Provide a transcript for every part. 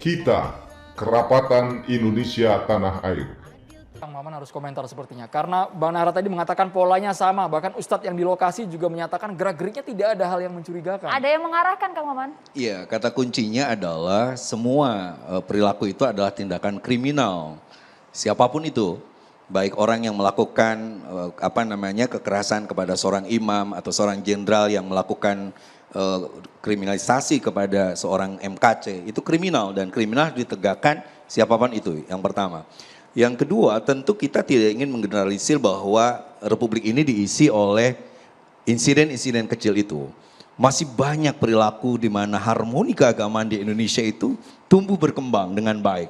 Kita, Kerapatan Indonesia Tanah Air. Kang Maman harus komentar sepertinya. Karena Bang Nahra tadi mengatakan polanya sama. Bahkan Ustadz yang di lokasi juga menyatakan gerak-geriknya tidak ada hal yang mencurigakan. Ada yang mengarahkan Kang Maman? Iya, kata kuncinya adalah semua perilaku itu adalah tindakan kriminal. Siapapun itu, baik orang yang melakukan kekerasan kepada seorang imam atau seorang jenderal yang melakukan kriminalisasi kepada seorang MKC, itu kriminal dan kriminal ditegakkan siapapun itu, yang pertama. Yang kedua, tentu kita tidak ingin menggeneralisir bahwa Republik ini diisi oleh insiden-insiden kecil itu. Masih banyak perilaku di mana harmoni keagamaan di Indonesia itu tumbuh berkembang dengan baik.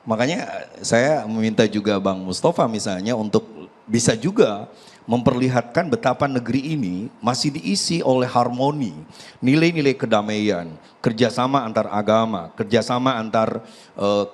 Makanya saya meminta juga Bang Mustafa misalnya untuk bisa juga memperlihatkan betapa negeri ini masih diisi oleh harmoni, nilai-nilai kedamaian, kerjasama antar agama, kerjasama antar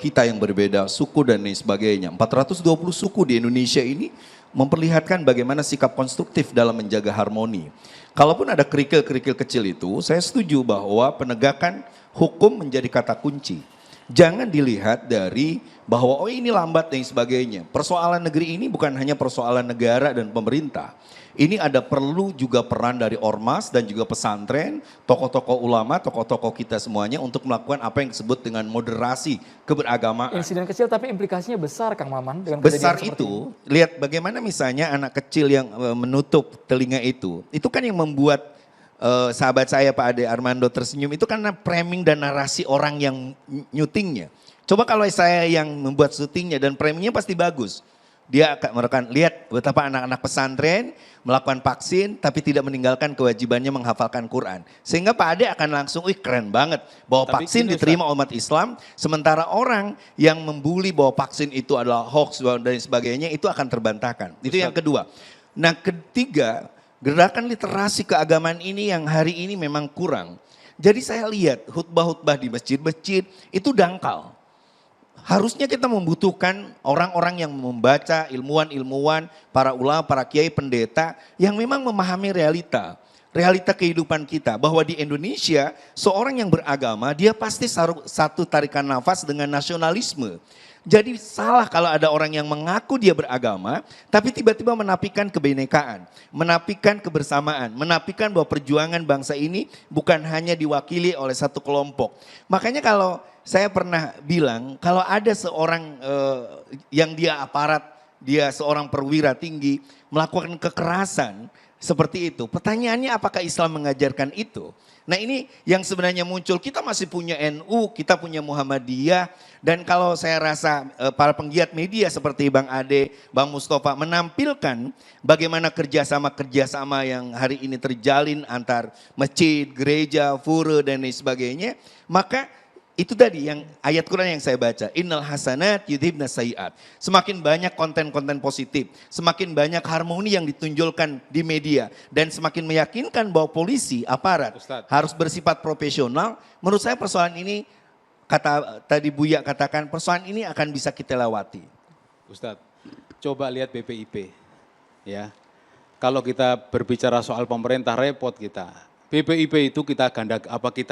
kita yang berbeda, suku dan lain sebagainya. 420 suku di Indonesia ini memperlihatkan bagaimana sikap konstruktif dalam menjaga harmoni. Kalaupun ada kerikil-kerikil kecil itu, saya setuju bahwa penegakan hukum menjadi kata kunci. Jangan dilihat dari bahwa oh ini lambat dan sebagainya. Persoalan negeri ini bukan hanya persoalan negara dan pemerintah. Ini ada perlu juga peran dari ormas dan juga pesantren, tokoh-tokoh ulama, tokoh-tokoh kita semuanya untuk melakukan apa yang disebut dengan moderasi keberagamaan. Insiden kecil tapi implikasinya besar Kang Maman. Dengan Besar kejadian seperti itu, lihat bagaimana misalnya anak kecil yang menutup telinga itu kan yang membuat sahabat saya Pak Ade Armando tersenyum itu karena framing dan narasi orang yang nyutingnya. Coba kalau saya yang membuat syutingnya dan framingnya pasti bagus. Dia akan merekam, lihat betapa anak-anak pesantren melakukan vaksin tapi tidak meninggalkan kewajibannya menghafalkan Quran. Sehingga Pak Ade akan langsung, keren banget bahwa Tapi vaksin gini, diterima umat Islam. Sementara orang yang membuli bahwa vaksin itu adalah hoax dan sebagainya itu akan terbantahkan. Itu yang kedua. Nah ketiga, gerakan literasi keagamaan ini yang hari ini memang kurang. Jadi saya lihat khutbah-khutbah di masjid-masjid itu dangkal. Harusnya kita membutuhkan orang-orang yang membaca, ilmuwan-ilmuwan, para ulama, para kiai, pendeta yang memang memahami realita. Realita kehidupan kita bahwa di Indonesia seorang yang beragama dia pasti satu tarikan nafas dengan nasionalisme. Jadi salah kalau ada orang yang mengaku dia beragama tapi tiba-tiba menafikan kebinekaan, menafikan kebersamaan, menafikan bahwa perjuangan bangsa ini bukan hanya diwakili oleh satu kelompok. Makanya kalau saya pernah bilang kalau ada seorang yang dia aparat, dia seorang perwira tinggi melakukan kekerasan seperti itu. Pertanyaannya apakah Islam mengajarkan itu? Nah ini yang sebenarnya muncul, kita masih punya NU, kita punya Muhammadiyah. Dan kalau saya rasa para penggiat media seperti Bang Ade, Bang Mustafa menampilkan bagaimana kerjasama-kerjasama yang hari ini terjalin antar masjid, gereja, pura dan lain sebagainya. Maka itu tadi yang ayat Quran yang saya baca, innal hasanat yudhibna sayiat. Semakin banyak konten-konten positif, semakin banyak harmoni yang ditunjukkan di media dan semakin meyakinkan bahwa polisi, aparat harus bersifat profesional. Menurut saya persoalan ini kata tadi Buya katakan persoalan ini akan bisa kita lewati. Ustadz, coba lihat BPIP ya. Kalau kita berbicara soal pemerintah repot kita. BPIP itu kita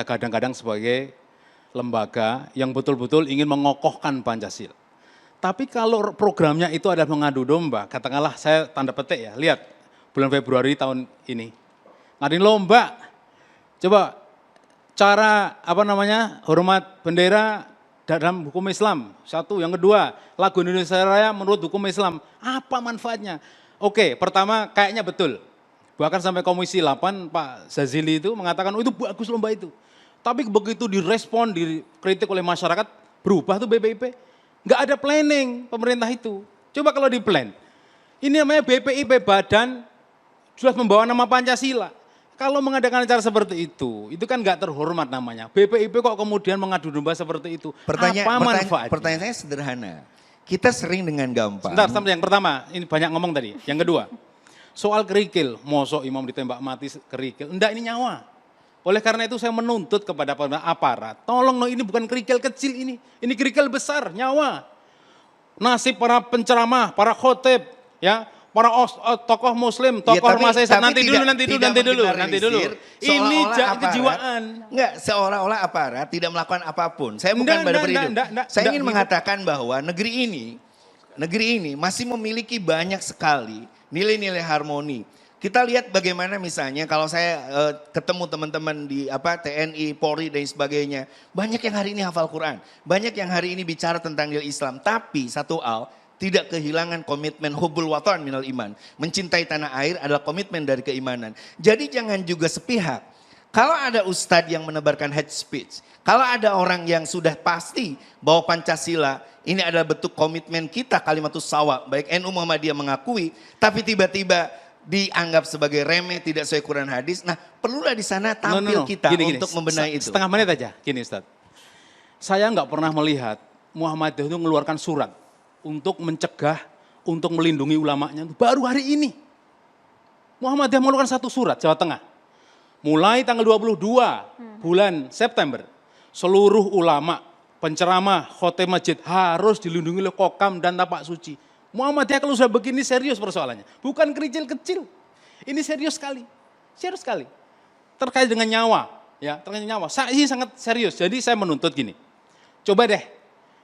kadang-kadang sebagai lembaga yang betul-betul ingin mengokohkan Pancasila. Tapi kalau programnya itu adalah mengadu domba, katakanlah saya tanda petik ya, lihat bulan Februari tahun ini. Ngadain lomba, coba cara hormat bendera dalam hukum Islam. Satu, yang kedua, lagu Indonesia Raya menurut hukum Islam. Apa manfaatnya? Oke, pertama kayaknya betul. Bahkan sampai Komisi 8 Pak Zazili itu mengatakan, oh itu bagus lomba itu. Tapi begitu direspon, dikritik oleh masyarakat, berubah tuh BPIP. Nggak ada planning pemerintah itu. Coba kalau di plan. Ini namanya BPIP, Badan sudah membawa nama Pancasila. Kalau mengadakan acara seperti itu kan nggak terhormat namanya. BPIP kok kemudian mengadu domba seperti itu. Apa manfaatnya? Pertanyaan saya sederhana. Kita sering dengan gampang. Sebentar, yang pertama, ini banyak ngomong tadi. Yang kedua, soal kerikil. Mosok imam ditembak mati kerikil. Enggak, ini nyawa. Oleh karena itu saya menuntut kepada aparat, tolong ini bukan kerikil kecil ini kerikil besar, nyawa. Nasib para penceramah, para khotib, ya, tokoh Muslim, Ya, tokoh ormas Islam, nanti dulu. tidak menggeneralisir, Ini seolah-olah aparat- kejiwaan. Enggak, seolah-olah aparat tidak melakukan apapun. Saya bukan pada itu. Saya ingin mengatakan bahwa negeri ini masih memiliki banyak sekali nilai-nilai harmoni. Kita lihat bagaimana misalnya kalau saya ketemu teman-teman di TNI, Polri dan sebagainya. Banyak yang hari ini hafal Quran. Banyak yang hari ini bicara tentang nilai Islam. Tapi satu hal, tidak kehilangan komitmen hubbul watan minal iman. Mencintai tanah air adalah komitmen dari keimanan. Jadi jangan juga sepihak. Kalau ada ustadz yang menebarkan hate speech. Kalau ada orang yang sudah pasti bahwa Pancasila ini adalah bentuk komitmen kita kalimatus sawa. Baik NU Muhammadiyah mengakui, tapi tiba-tiba dianggap sebagai remeh, tidak sesuai Quran hadis. Nah perlulah di sana tampil kita untuk membenahi itu. Setengah menit aja, gini Ustadz. Saya nggak pernah melihat Muhammadiyah itu mengeluarkan surat untuk mencegah, untuk melindungi ulamanya. Baru hari ini. Muhammadiyah mengeluarkan satu surat, Jawa Tengah. Mulai tanggal 22 bulan September, seluruh ulama, penceramah, khotib masjid harus dilindungi oleh Kokam dan Tapak Suci. Muhammadiyah kalau sudah begini serius persoalannya. Bukan kecil-kecil. Ini serius sekali. Serius sekali. Terkait dengan nyawa. Ya, terkait dengan nyawa. Ini sangat serius. Jadi saya menuntut gini. Coba deh.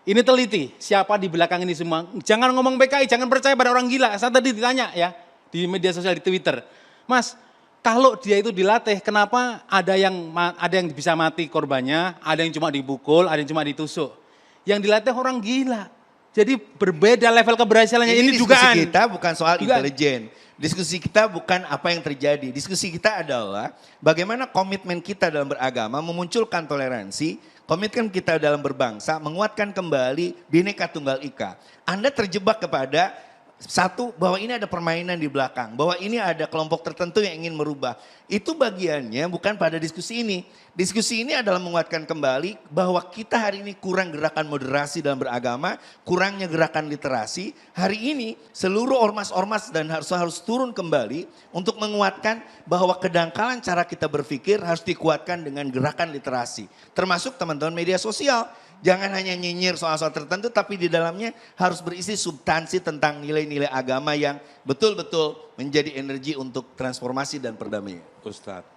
Ini teliti, siapa di belakang ini semua. Jangan ngomong PKI, jangan percaya pada orang gila. Saya tadi ditanya ya, di media sosial, di Twitter. Mas, kalau dia itu dilatih, kenapa ada yang bisa mati korbannya, ada yang cuma dipukul, ada yang cuma ditusuk. Yang dilatih orang gila. Jadi berbeda level keberhasilannya. Ini diskusi dugaan. kita bukan soal intelijen. Diskusi kita bukan apa yang terjadi. Diskusi kita adalah bagaimana komitmen kita dalam beragama memunculkan toleransi, komitmen kita dalam berbangsa, menguatkan kembali Bhinneka Tunggal Ika. Anda terjebak kepada satu, bahwa ini ada permainan di belakang, bahwa ini ada kelompok tertentu yang ingin merubah. Itu bagiannya bukan pada diskusi ini. Diskusi ini adalah menguatkan kembali bahwa kita hari ini kurang gerakan moderasi dalam beragama, kurangnya gerakan literasi. Hari ini seluruh ormas-ormas dan harus turun kembali untuk menguatkan bahwa kedangkalan cara kita berpikir harus dikuatkan dengan gerakan literasi. Termasuk teman-teman media sosial. Jangan hanya nyinyir soal-soal tertentu, tapi di dalamnya harus berisi substansi tentang nilai-nilai agama yang betul-betul menjadi energi untuk transformasi dan perdamaian. Ustadz.